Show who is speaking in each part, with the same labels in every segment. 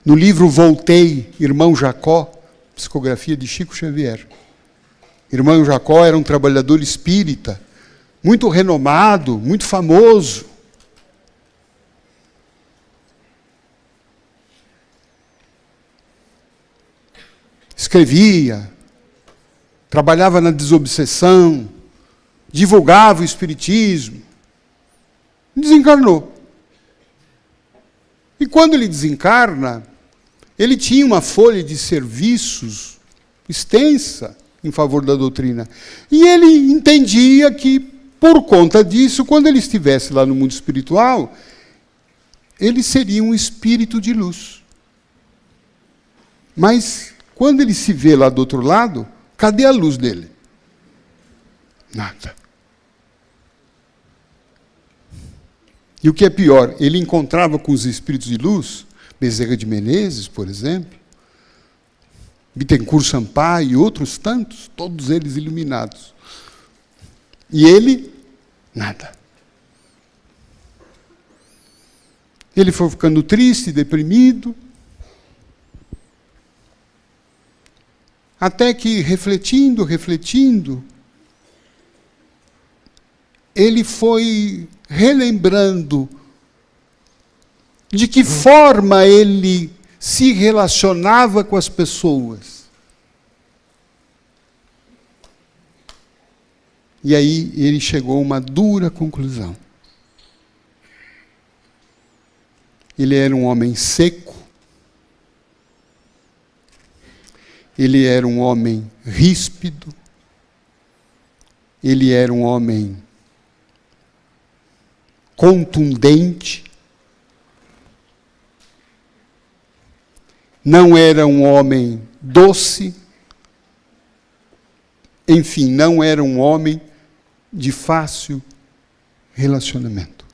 Speaker 1: No livro Voltei, Irmão Jacó, psicografia de Chico Xavier. Irmão Jacó era um trabalhador espírita, muito renomado, muito famoso. Escrevia, trabalhava na desobsessão, divulgava o espiritismo. Desencarnou. E quando ele desencarna, ele tinha uma folha de serviços extensa em favor da doutrina. E ele entendia que, por conta disso, quando ele estivesse lá no mundo espiritual, ele seria um espírito de luz. Mas, quando ele se vê lá do outro lado, cadê a luz dele? Nada. E o que é pior, ele encontrava com os espíritos de luz, Bezerra de Menezes, por exemplo, Bittencourt Sampaio e outros tantos, todos eles iluminados. E ele, nada. Ele foi ficando triste, deprimido, até que, refletindo, ele foi relembrando de que forma ele se relacionava com as pessoas. E aí ele chegou a uma dura conclusão. Ele era um homem seco, ele era um homem ríspido, ele era um homem contundente, não era um homem doce, enfim, não era um homem de fácil relacionamento.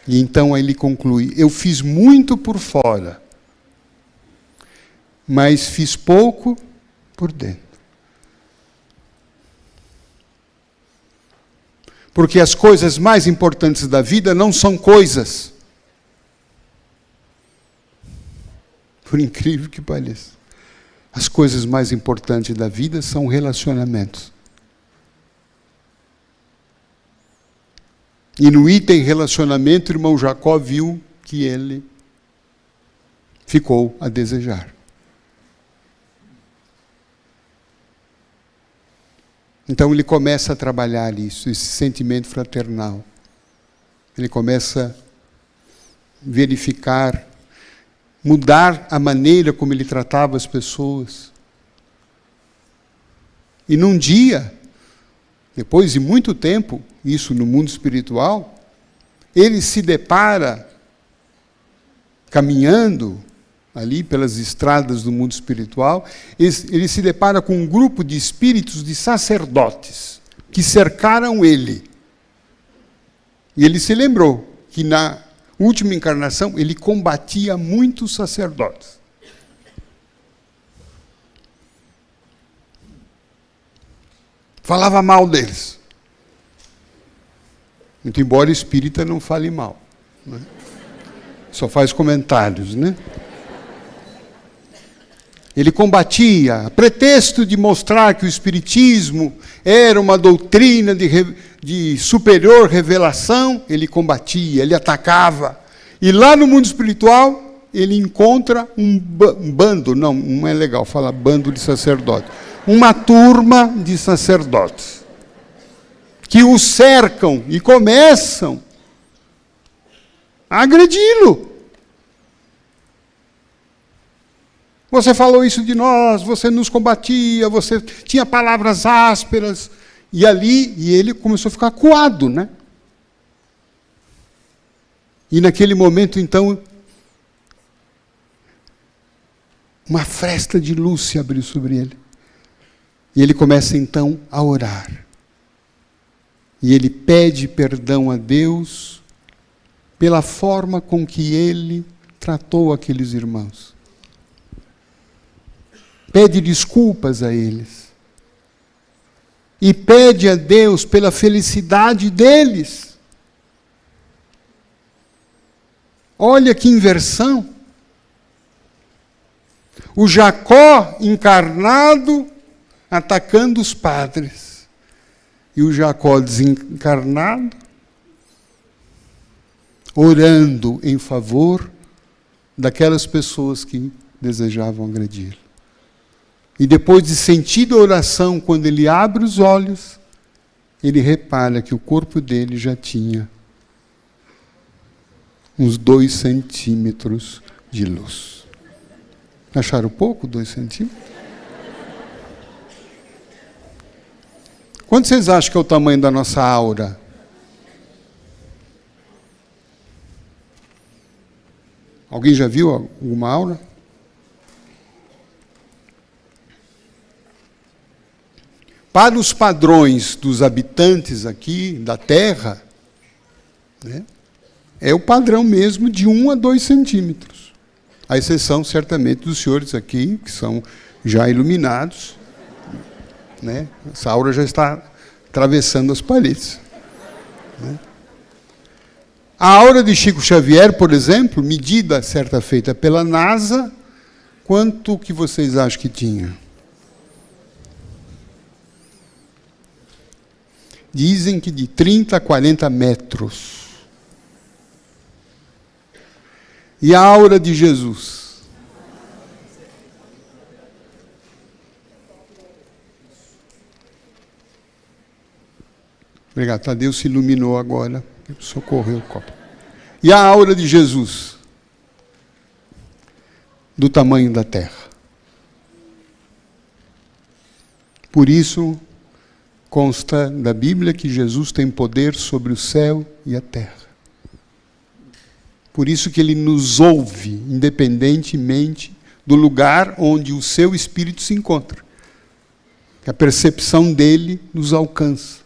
Speaker 1: E então ele conclui: eu fiz muito por fora, mas fiz pouco por dentro. Porque as coisas mais importantes da vida não são coisas. Por incrível que pareça. As coisas mais importantes da vida são relacionamentos. E no item relacionamento, o irmão Jacó viu que ele ficou a desejar. Então ele começa a trabalhar isso, esse sentimento fraternal. Ele começa a verificar, mudar a maneira como ele tratava as pessoas. E num dia, depois de muito tempo, isso no mundo espiritual, ele se depara, caminhando ali pelas estradas do mundo espiritual, ele se depara com um grupo de espíritos de sacerdotes que cercaram ele. E ele se lembrou que na última encarnação ele combatia muitos sacerdotes. Falava mal deles. Muito embora espírita não fale mal, né? Só faz comentários, né? Ele combatia, a pretexto de mostrar que o espiritismo era uma doutrina de superior revelação, ele combatia, ele atacava. E lá no mundo espiritual, ele encontra um bando, não é legal falar bando de sacerdotes, uma turma de sacerdotes, que o cercam e começam a agredi-lo. Você falou isso de nós, você nos combatia, você tinha palavras ásperas. E ele começou a ficar acuado, né? E naquele momento, então, uma fresta de luz se abriu sobre ele. E ele começa, então, a orar. E ele pede perdão a Deus pela forma com que ele tratou aqueles irmãos. Pede desculpas a eles. E pede a Deus pela felicidade deles. Olha que inversão. O Jacó encarnado atacando os padres. E o Jacó desencarnado orando em favor daquelas pessoas que desejavam agredi-lo. E depois de sentir a oração, quando ele abre os olhos, ele repara que o corpo dele já tinha uns 2 centímetros de luz. Acharam pouco, 2 centímetros? Quanto vocês acham que é o tamanho da nossa aura? Alguém já viu alguma aura? Para os padrões dos habitantes aqui da Terra, né, é o padrão mesmo de 1 a 2 centímetros. A exceção, certamente, dos senhores aqui, que são já iluminados. Né? Essa aura já está atravessando as paredes. Né? A aura de Chico Xavier, por exemplo, medida certa feita pela NASA, quanto que vocês acham que tinha? Dizem que de 30 a 40 metros. E a aura de Jesus? Obrigado, Tadeu se iluminou agora. Socorreu o copo. E a aura de Jesus? Do tamanho da terra. Por isso, consta da Bíblia que Jesus tem poder sobre o céu e a terra. Por isso que ele nos ouve, independentemente do lugar onde o seu Espírito se encontra. A percepção dele nos alcança.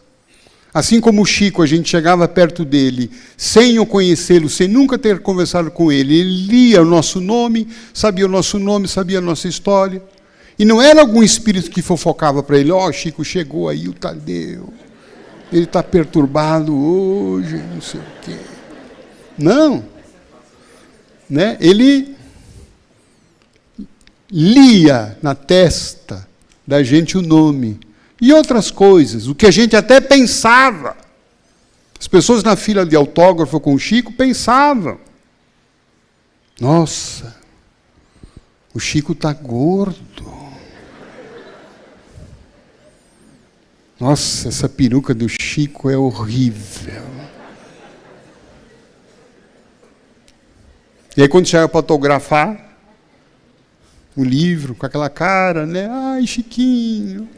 Speaker 1: Assim como o Chico, a gente chegava perto dele, sem o conhecê-lo, sem nunca ter conversado com ele, ele lia o nosso nome, sabia a nossa história. E não era algum espírito que fofocava para ele, ó, Chico, chegou aí o Tadeu, ele está perturbado hoje, não sei o quê. Não. Né? Ele lia na testa da gente o nome. E outras coisas, o que a gente até pensava. As pessoas na fila de autógrafo com o Chico pensavam. Nossa, o Chico está gordo. Nossa, essa peruca do Chico é horrível. E aí quando chega para autografar o livro, com aquela cara, né? Ai, Chiquinho.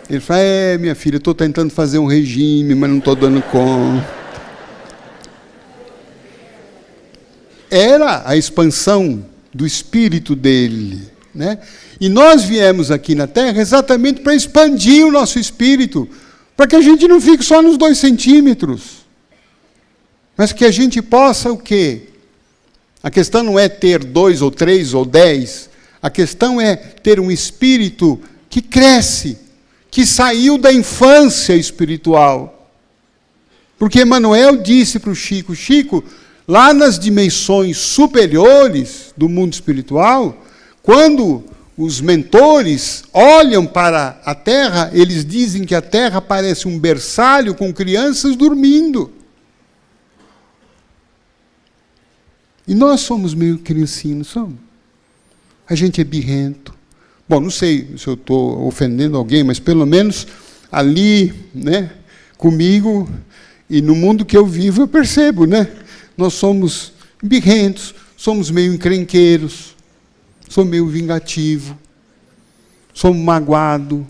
Speaker 1: Ele fala, minha filha, eu estou tentando fazer um regime, mas não estou dando conta. Era a expansão do espírito dele. Né? E nós viemos aqui na Terra exatamente para expandir o nosso espírito, para que a gente não fique só nos 2 centímetros, mas que a gente possa o quê? A questão não é ter 2 ou 3 ou 10, a questão é ter um espírito que cresce, que saiu da infância espiritual. Porque Emmanuel disse para o Chico, Chico, lá nas dimensões superiores do mundo espiritual, quando os mentores olham para a Terra, eles dizem que a Terra parece um berçário com crianças dormindo. E nós somos meio criancinhos, não somos? A gente é birrento. Bom, não sei se eu estou ofendendo alguém, mas pelo menos ali, né, comigo e no mundo que eu vivo, eu percebo, né? Nós somos birrentos, somos meio encrenqueiros, somos meio vingativos, somos magoados,